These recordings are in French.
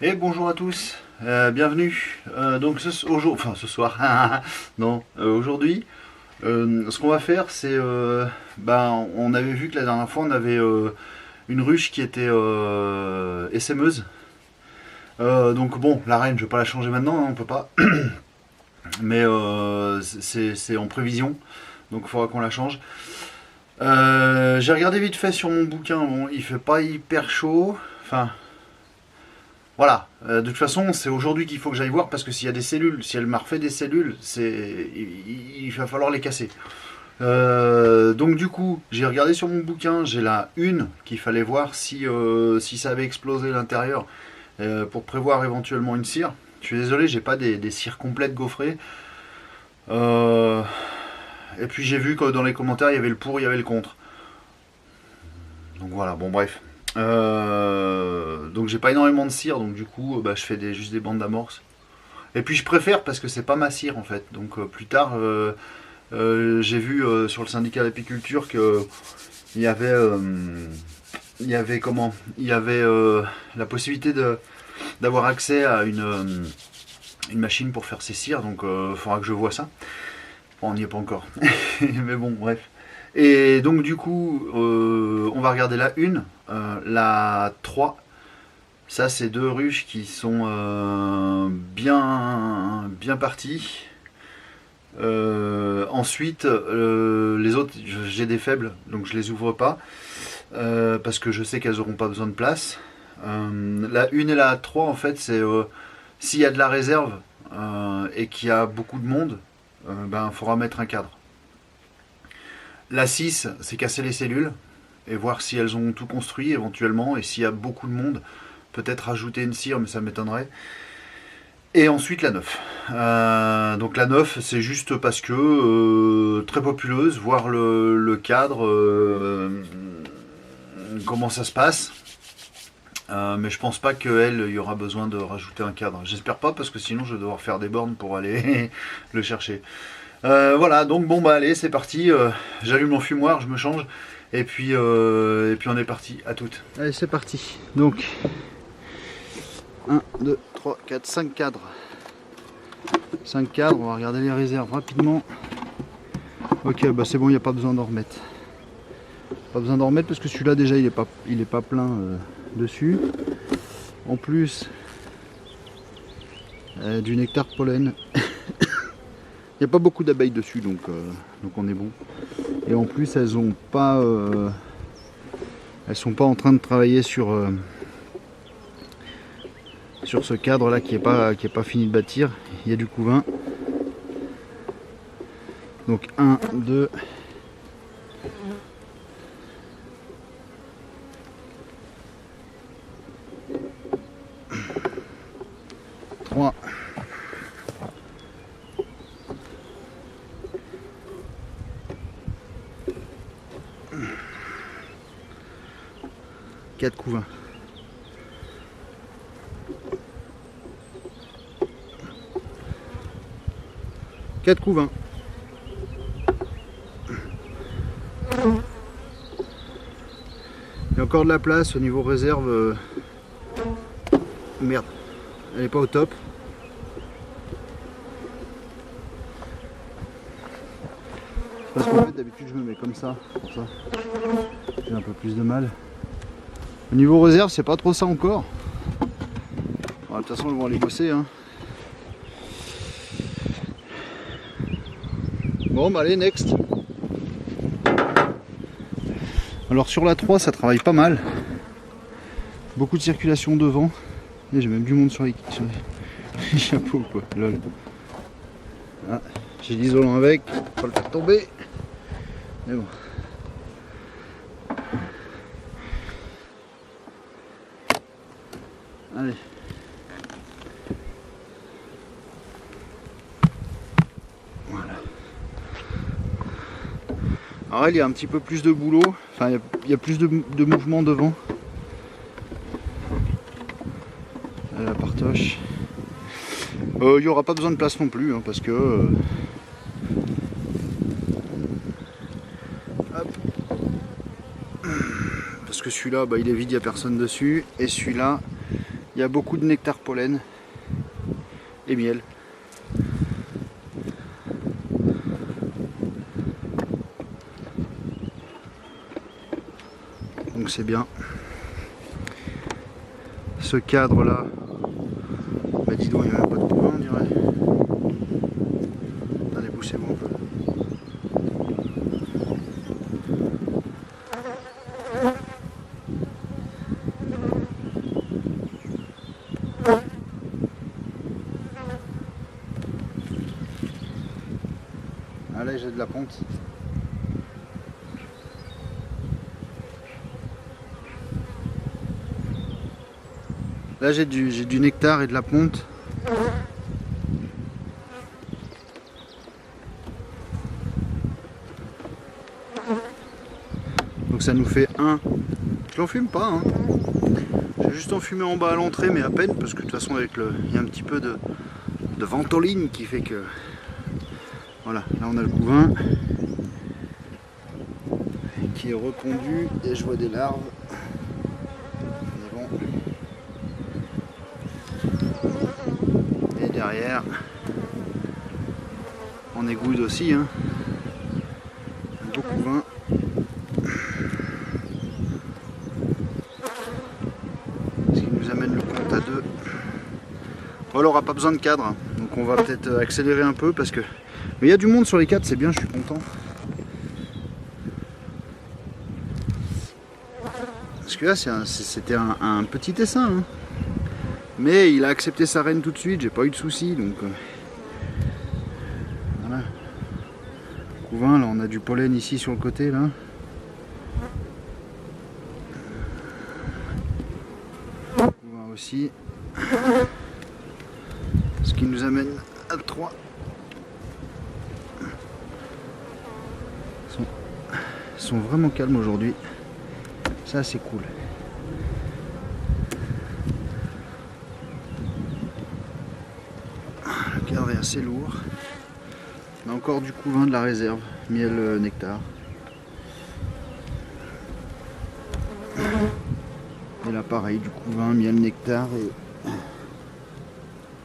Et bonjour à tous, bienvenue. Donc ce soir, non, aujourd'hui, ce qu'on va faire, c'est, on avait vu que la dernière fois, on avait une ruche qui était essaimeuse. Donc bon, la reine, je vais pas la changer maintenant, hein, on peut pas, mais c'est en prévision, donc il faudra qu'on la change. J'ai regardé vite fait sur mon bouquin, bon, il fait pas hyper chaud, enfin. Voilà, de toute façon, c'est aujourd'hui qu'il faut que j'aille voir parce que s'il y a des cellules, si elle m'a refait des cellules, il va falloir les casser. Donc du coup, j'ai regardé sur mon bouquin, j'ai la une qu'il fallait voir si ça avait explosé l'intérieur pour prévoir éventuellement une cire. Je suis désolé, j'ai pas des cires complètes gaufrées. Euh, et puis j'ai vu que dans les commentaires, il y avait le pour, il y avait le contre. Donc voilà, bon bref. Donc j'ai pas énormément de cire, donc du coup je fais juste des bandes d'amorce. Et puis je préfère parce que c'est pas ma cire en fait. Donc plus tard, j'ai vu sur le syndicat d'apiculture que il y avait, il y avait la possibilité d'avoir accès à une machine pour faire ces cires. Donc il faudra que je vois ça. Bon, on n'y est pas encore. Mais bon, bref. Et donc du coup, on va regarder la une, la 3. Ça, c'est deux ruches qui sont bien parties. Ensuite, les autres, j'ai des faibles, donc je les ouvre pas parce que je sais qu'elles n'auront pas besoin de place. La 1 et la 3, en fait, c'est s'il y a de la réserve et qu'il y a beaucoup de monde, il faudra mettre un cadre. La 6, c'est casser les cellules et voir si elles ont tout construit éventuellement. Et s'il y a beaucoup de monde, peut-être rajouter une cire, mais ça m'étonnerait. Et ensuite la 9. Donc la 9, c'est juste parce que très populeuse, voir le cadre, comment ça se passe. Mais je pense pas qu'elle, il y aura besoin de rajouter un cadre. J'espère pas parce que sinon je vais devoir faire des bornes pour aller le chercher. Voilà, donc bon allez, c'est parti. J'allume mon fumoir, je me change. Et puis on est parti, à toutes. Allez, c'est parti. Donc 1, 2, 3, 4, 5 cadres. 5 cadres, on va regarder les réserves rapidement. Ok, c'est bon, il n'y a pas besoin d'en remettre. Pas besoin d'en remettre parce que celui-là déjà il est pas plein dessus. En plus du nectar de pollen. Il n'y a pas beaucoup d'abeilles dessus, donc on est bon. Et en plus, elles sont pas en train de travailler sur ce cadre-là qui est pas fini de bâtir. Il y a du couvain. Donc 1, 2, 3. 4 couvains. 4 couvains. Il y a encore de la place au niveau réserve. Merde, elle n'est pas au top. Parce qu'en fait d'habitude je me mets comme ça, pour ça. J'ai un peu plus de mal. Au niveau réserve, c'est pas trop ça encore. Bon, de toute façon, ils vont aller bosser. Hein. Bon, allez, next. Alors, sur la 3, ça travaille pas mal. Beaucoup de circulation devant. Et j'ai même du monde sur les chapeaux, quoi. Lol. Ah, j'ai l'isolant avec, faut pas le faire tomber. Mais bon. Allez. Voilà. Alors il y a un petit peu plus de boulot, enfin il y a plus de mouvement devant. La partoche. Il n'y aura pas besoin de place non plus, hein, parce que celui-là il est vide, il n'y a personne dessus, et celui-là Il y a beaucoup de nectar, pollen et miel. Donc c'est bien. Ce cadre là, bah dis donc, il n'y a même pas de couvain, on dirait. Allez, poussez-vous un peu. Allez, j'ai de la ponte. Là j'ai du nectar et de la ponte. Donc ça nous fait un. Je l'enfume pas, hein. J'ai juste enfumé en bas à l'entrée, mais à peine, parce que de toute façon avec il y a un petit peu de ventoline qui fait que. Voilà, là on a le couvain qui est repondu et je vois des larves. Mais bon. Et derrière, on égoude aussi, hein. Un beau couvain. Ce qui nous amène le compte à 2. Bon, alors on n'aura pas besoin de cadre, hein. Donc on va peut-être accélérer un peu parce que. Mais il y a du monde sur les 4, c'est bien, je suis content. Parce que là c'était un petit essaim, hein. Mais il a accepté sa reine tout de suite, j'ai pas eu de soucis, donc voilà. Couvain, là on a du pollen ici sur le côté là. Couvain aussi. Ce qui nous amène à 3. Ils sont vraiment calmes aujourd'hui. Ça c'est cool. Le cadre est assez lourd. On a encore du couvain, de la réserve, miel, nectar. Et là pareil, du couvain, miel, nectar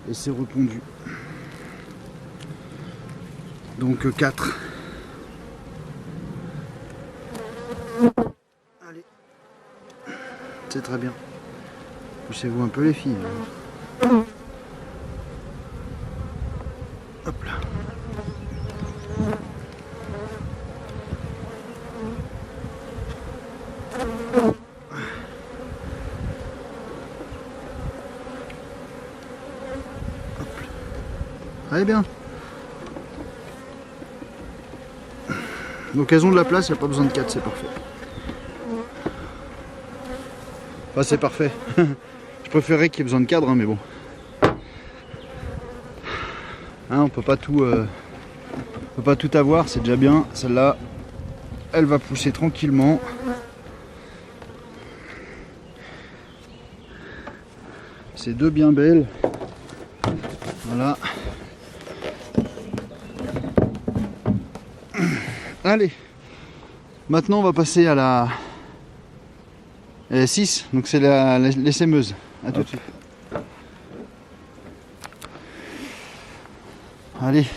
et c'est repondu. Donc 4. Allez. C'est très bien. Poussez-vous un peu les filles. Hop là. Allez bien. Donc elles ont de la place, il n'y a pas besoin de 4, c'est parfait. Enfin c'est parfait. Je préférerais qu'il y ait besoin de cadre, hein, mais bon. Hein, on peut pas tout avoir, c'est déjà bien. Celle-là, elle va pousser tranquillement. C'est deux bien belles. Voilà. Allez. Maintenant on va passer à la 6, donc c'est l'essaimeuse. A tout de suite. Allez.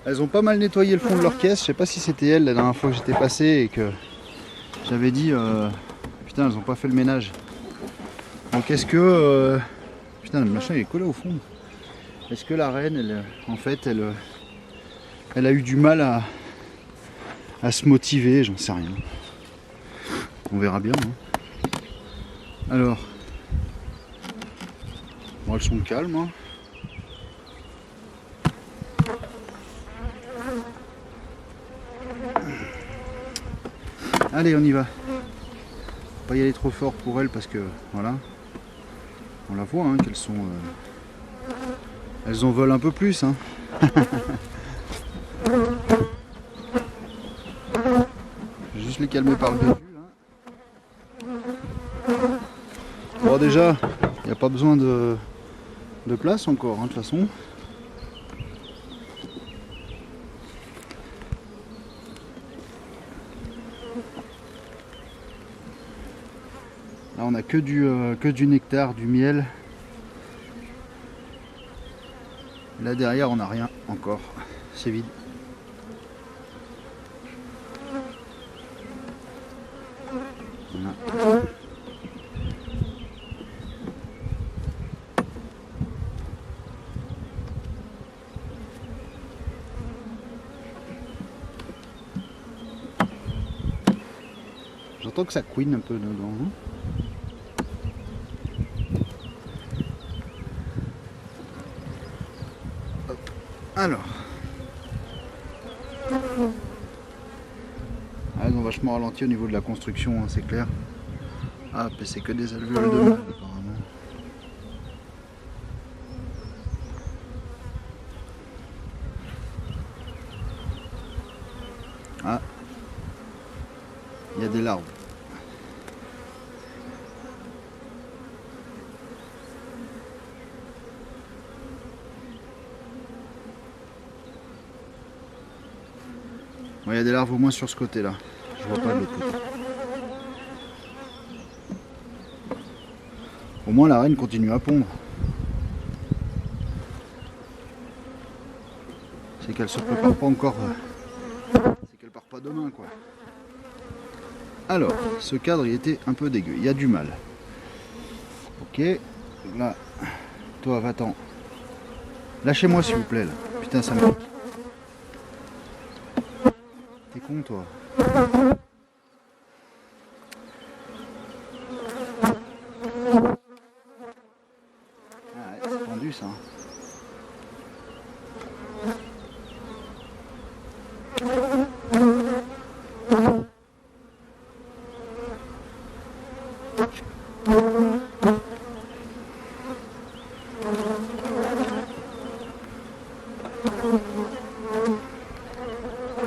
Elles ont pas mal nettoyé le fond de leur caisse. Je sais pas si c'était elles la dernière fois que j'étais passé et que j'avais dit putain, elles ont pas fait le ménage. Donc est-ce que putain, le machin il est collé au fond. Est-ce que la reine, elle a eu du mal à se motiver? J'en sais rien. On verra bien, hein. Alors, bon, elles sont calmes, hein. Allez, on y va. Pas y aller trop fort pour elles parce que voilà, on la voit, hein, qu'elles sont, elles en veulent un peu plus, hein. Je vais juste les calmer par le début, hein. Bon déjà, il n'y a pas besoin de place encore, hein, de toute façon. Là on a que du nectar, du miel. Là derrière on n'a rien encore, c'est vide. Voilà. J'entends que ça couine un peu dedans. Hein. Alors, ils ont vachement ralenti au niveau de la construction, hein, c'est clair. Ah, mais c'est que des alvéoles de mâle apparemment. Ah, il y a des larves. Bon, il y a des larves au moins sur ce côté-là. Je vois pas de l'autre côté. Au moins la reine continue à pondre. C'est qu'elle se prépare pas encore. C'est qu'elle part pas demain quoi. Alors, ce cadre il était un peu dégueu. Il y a du mal. Ok. Là, toi va-t'en. Lâchez-moi s'il vous plaît là. Putain ça me pique. T'es con toi. Ah ouais, c'est tendu ça.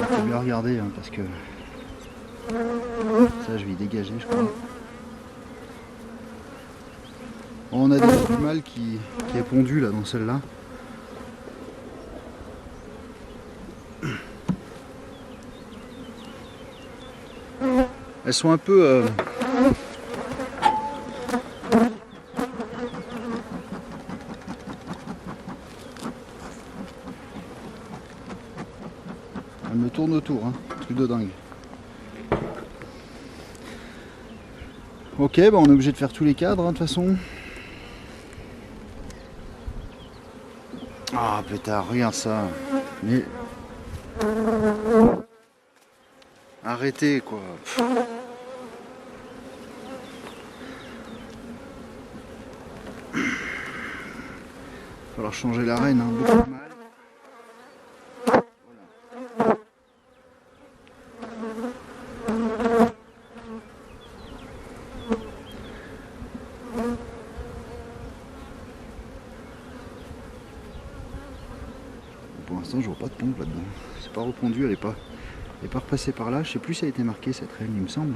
Faut bien regarder hein, parce que ça je vais y dégager je crois. Bon, on a du mâle qui est pondu là dans celle-là. Elles sont un peu elles me tournent autour, hein. Truc de dingue. Ok, bah on est obligé de faire tous les cadres hein, de toute façon. Ah pétard, regarde ça. Mais... arrêtez quoi. Pff. Il va falloir changer la reine, hein. Beaucoup de mal. Pour l'instant je vois pas de pompe là-dedans. C'est pas repondu, elle est pas repassée par là. Je sais plus si elle a été marquée cette reine, il me semble.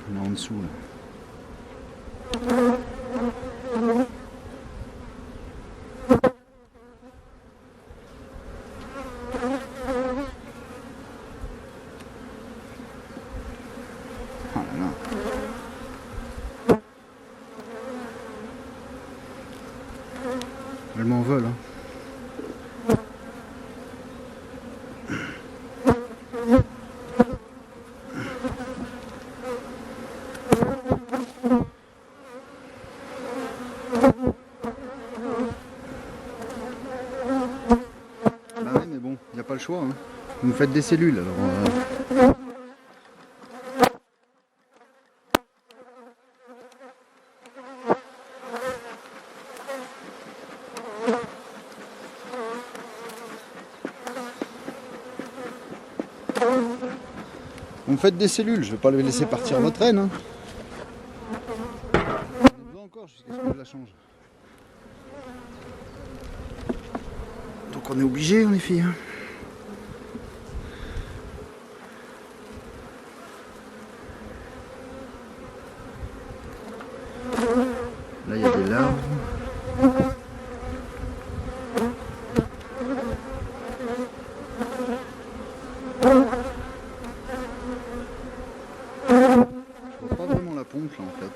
Elle est en dessous là. Oh là là. Elle m'envole. Hein. Bah ouais mais bon, il n'y a pas le choix. Hein. Vous me faites des cellules alors. Vous me faites des cellules, je vais pas les laisser partir votre reine. Hein. On a besoin encore jusqu'à ce que je la change. Donc on est obligé, les filles. Hein. Là il y a des larves. Je vois pas vraiment la ponte là en fait.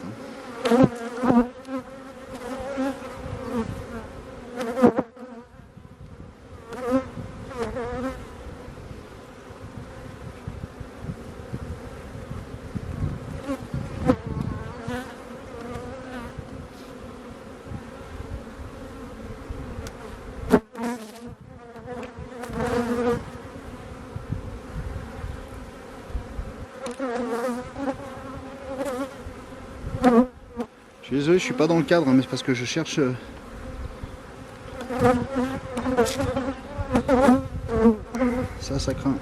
Je suis désolé, je suis pas dans le cadre, hein, mais c'est parce que je cherche. Ça craint.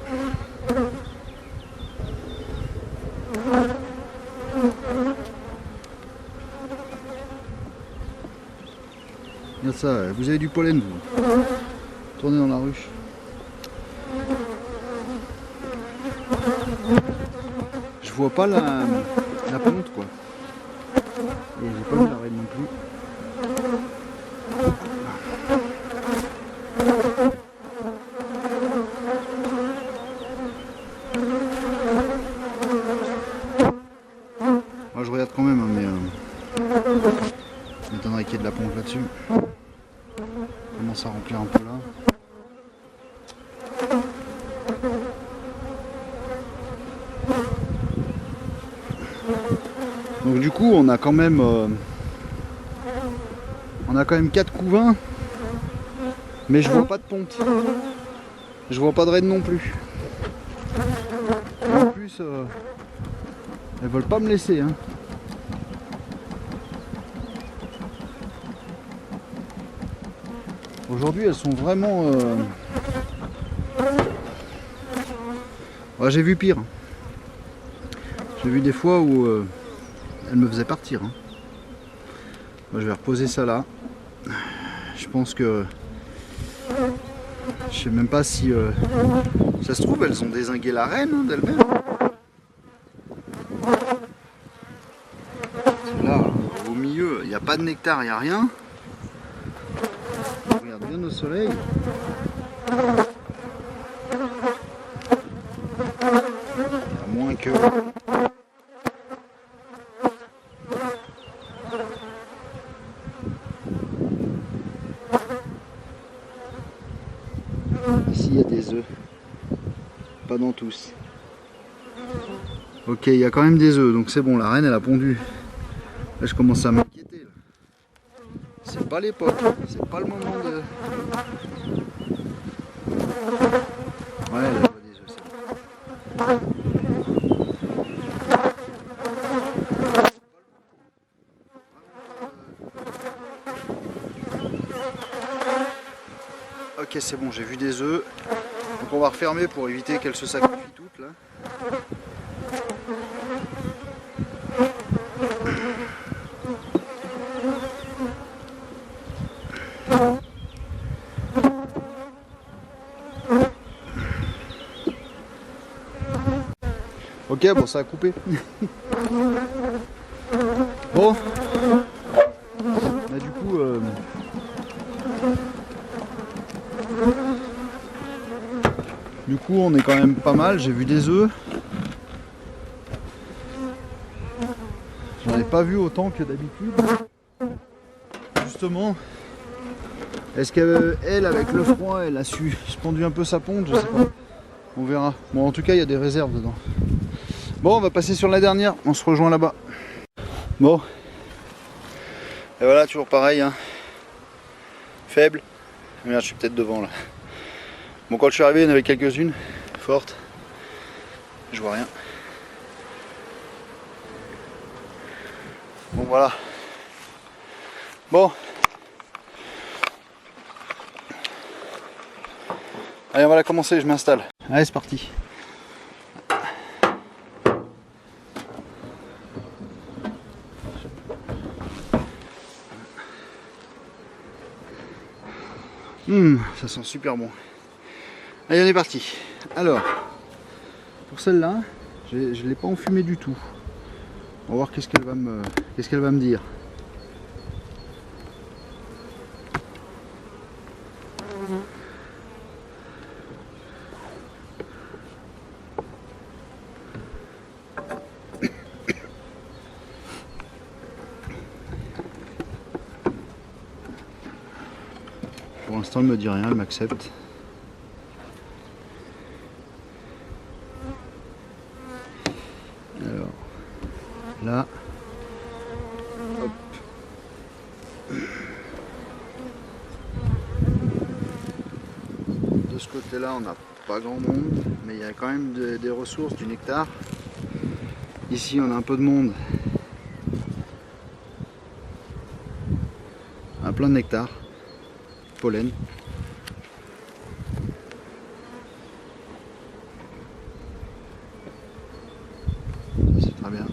Regarde ça, vous avez du pollen vous. Tournez dans la ruche. Je vois pas la ponte quoi. Et j'ai pas vu la reine non plus. Moi je regarde quand même, hein, mais je m'étonnerait qu'il y ait de la ponte là-dessus. On commence à remplir un peu là. Donc du coup on a quand même 4 couvains, mais je vois pas de ponte. Je vois pas de reine non plus. Et en plus elles veulent pas me laisser hein. Aujourd'hui elles sont vraiment ouais, j'ai vu pire. J'ai vu des fois où elle me faisait partir. Hein. Moi, je vais reposer ça là. Je pense que... Je sais même pas si... ça se trouve, elles ont dézingué la reine hein, d'elles-mêmes. Là, au milieu, il n'y a pas de nectar, il n'y a rien. On regarde bien au soleil. À moins que... Ici il y a des œufs, pas dans tous. Ok, il y a quand même des œufs, donc c'est bon, la reine elle a pondu. Là je commence à m'inquiéter. C'est pas l'époque, c'est pas le moment de... Ouais, elle a des œufs, c'est bon. Ok, c'est bon, j'ai vu des œufs. Donc on va refermer pour éviter qu'elles se sacrifient toutes là. Ok, bon ça a coupé. Bon. Bah, du coup... on est quand même pas mal, j'ai vu des œufs. J'en ai pas vu autant que d'habitude. Justement, est-ce qu'elle, avec le froid, elle a suspendu un peu sa ponte? Je sais pas. On verra. Bon, en tout cas, il y a des réserves dedans. Bon, on va passer sur la dernière. On se rejoint là-bas. Bon. Et voilà, toujours pareil. Hein. Faible. Merde, je suis peut-être devant là. Bon, quand je suis arrivé, il y en avait quelques-unes. Fortes. Je vois rien. Bon, voilà. Bon. Allez, on va la commencer, je m'installe. Allez, c'est parti. Ça sent super bon. Allez, on est parti. Alors, pour celle-là, je ne l'ai pas enfumée du tout. On va voir qu'est-ce qu'elle va me dire. l'instant elle me dit rien, elle m'accepte. Alors là, hop. De ce côté là on n'a pas grand monde, mais il y a quand même des ressources, du nectar. Ici on a un peu de monde, plein de nectar, pollen. C'est très bien.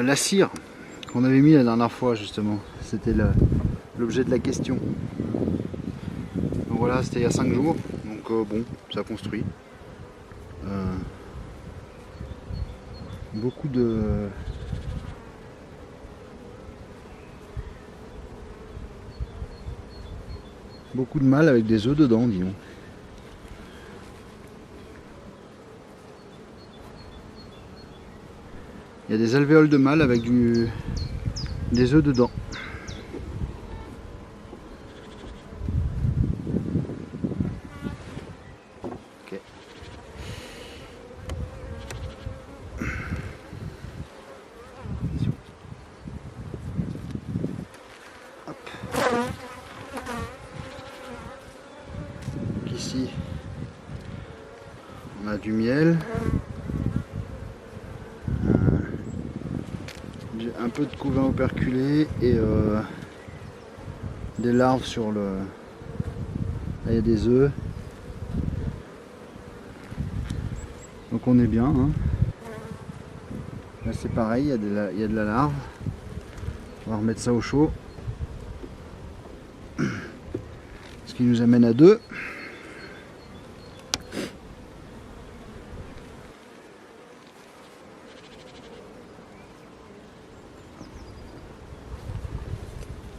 La cire qu'on avait mis la dernière fois justement, c'était l'objet de la question. Donc voilà, c'était il y a 5 jours, donc bon, ça construit. Beaucoup de mâles avec des œufs dedans, disons. Il y a des alvéoles de mâles avec des œufs dedans. Ok. Hop. Donc ici, on a du miel. Un peu de couvain operculé et des larves sur le... Là il y a des œufs. Donc on est bien. Hein. Là c'est pareil, il y a de la larve. On va remettre ça au chaud. Ce qui nous amène à 2.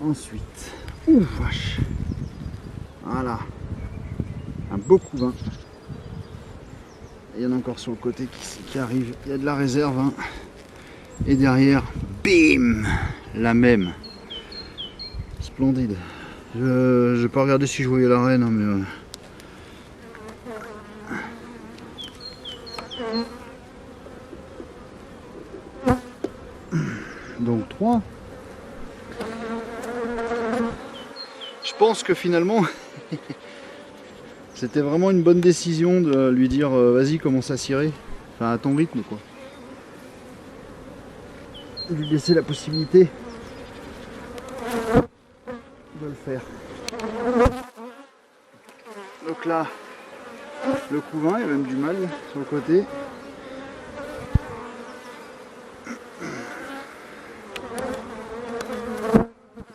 Ensuite, ouh vache, voilà, un beau couvain. Il y en a encore sur le côté qui arrive, il y a de la réserve. Hein. Et derrière, bim, la même. Splendide. Je n'ai pas regardé si je voyais la reine, hein, mais... Donc 3. Je pense que finalement c'était vraiment une bonne décision de lui dire vas-y, commence à cirer, enfin à ton rythme quoi. Lui laisser la possibilité de le faire. Donc là, le couvain, il y a même du mâle sur le côté.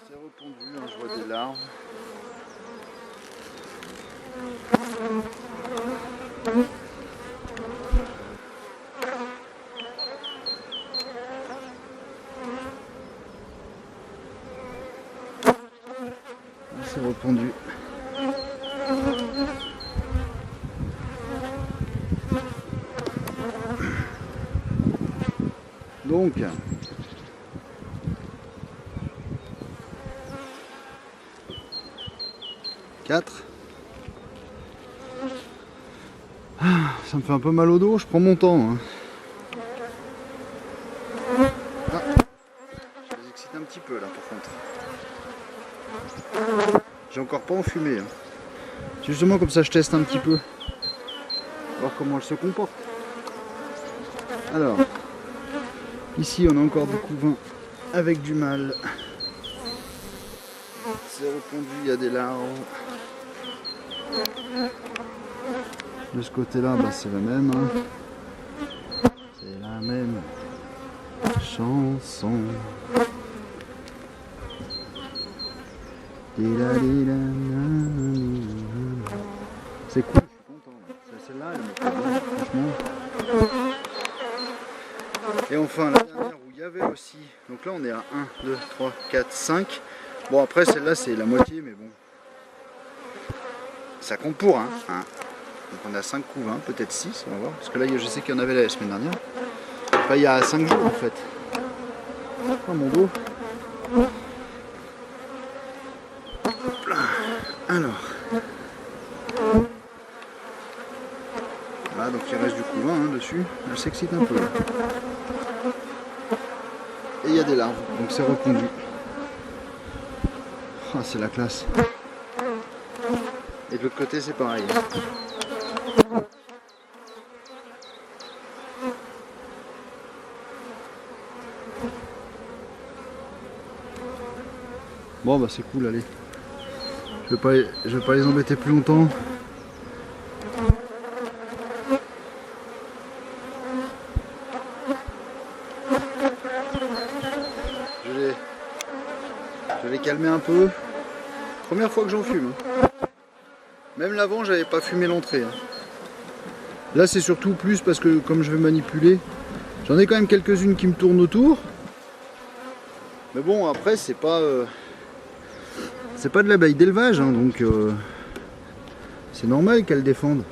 C'est repondu, hein, je vois des larves. C'est repondu. Donc, quatre. Ça me fait un peu mal au dos, je prends mon temps. Hein. Ah, je les excite un petit peu là par contre. J'ai encore pas enfumé. Hein. Justement comme ça je teste un petit peu. Voir comment elle se comporte. Alors, ici on a encore du couvain avec du mâle. C'est repondu, il y a des larves. De ce côté-là, bah, c'est la même. Hein. C'est la même chanson. C'est cool, je suis content. Celle-là, elle me plaît bien, franchement. Et enfin, la dernière où il y avait aussi. Donc là, on est à 1, 2, 3, 4, 5. Bon, après, celle-là, c'est la moitié, mais bon. Ça compte pour, hein. Donc on a 5 couvains, peut-être 6, on va voir. Parce que là, je sais qu'il y en avait la semaine dernière. Enfin, il y a 5 jours, en fait. Oh, mon dos. Alors. Voilà, donc il reste du couvain hein, dessus. Elle s'excite un peu. Et il y a des larves, donc c'est reconduit. Ah, c'est la classe. Et de l'autre côté, c'est pareil. Bon bah c'est cool, allez. Je vais pas les embêter plus longtemps. Je vais les calmer un peu. Première fois que j'en fume. Même l'avant, j'avais pas fumé l'entrée. Là, c'est surtout plus parce que comme je vais manipuler, j'en ai quand même quelques-unes qui me tournent autour. Mais bon, après, c'est pas de l'abeille d'élevage, hein, donc c'est normal qu'elles défendent.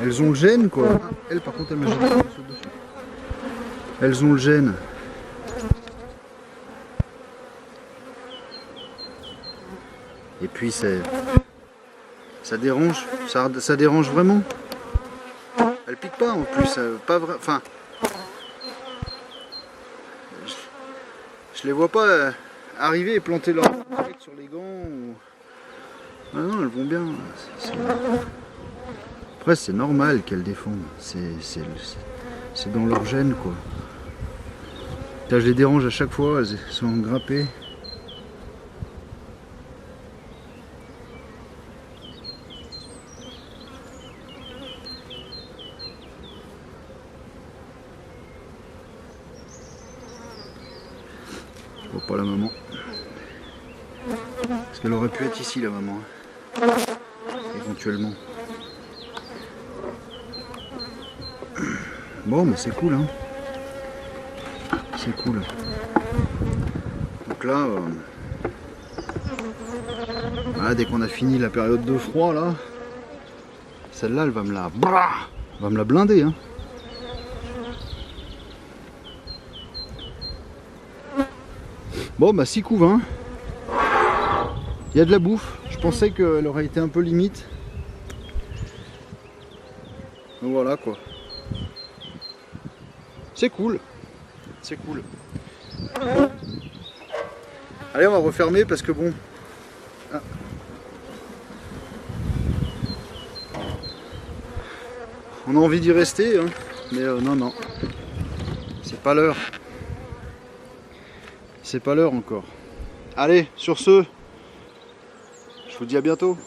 Elles ont le gène, quoi. Elle, par contre, elle m'a jeté dessus. Elles ont le gène. Et puis ça dérange, ça dérange vraiment. Elle pique pas en plus, pas vrai. Enfin, je les vois pas arriver et planter leur tête sur les gants. Ou... Ah non, elles vont bien. Après, c'est normal qu'elles défendent. C'est dans leur gène, quoi. Là, je les dérange à chaque fois, elles sont grappées. Je vois pas la maman. Parce qu'elle aurait pu être ici, la maman. Éventuellement. Bon, mais c'est cool, hein. C'est cool. Donc là, voilà, dès qu'on a fini la période de froid, là, celle-là, elle va me la blinder, hein. Bon, bah 6 couvains. Il y a de la bouffe. Je pensais qu'elle aurait été un peu limite. Donc voilà, quoi. C'est cool. C'est cool. Allez, on va refermer parce que bon... Ah. On a envie d'y rester, hein. Mais non, non. C'est pas l'heure. C'est pas l'heure encore. Allez, sur ce, je vous dis à bientôt.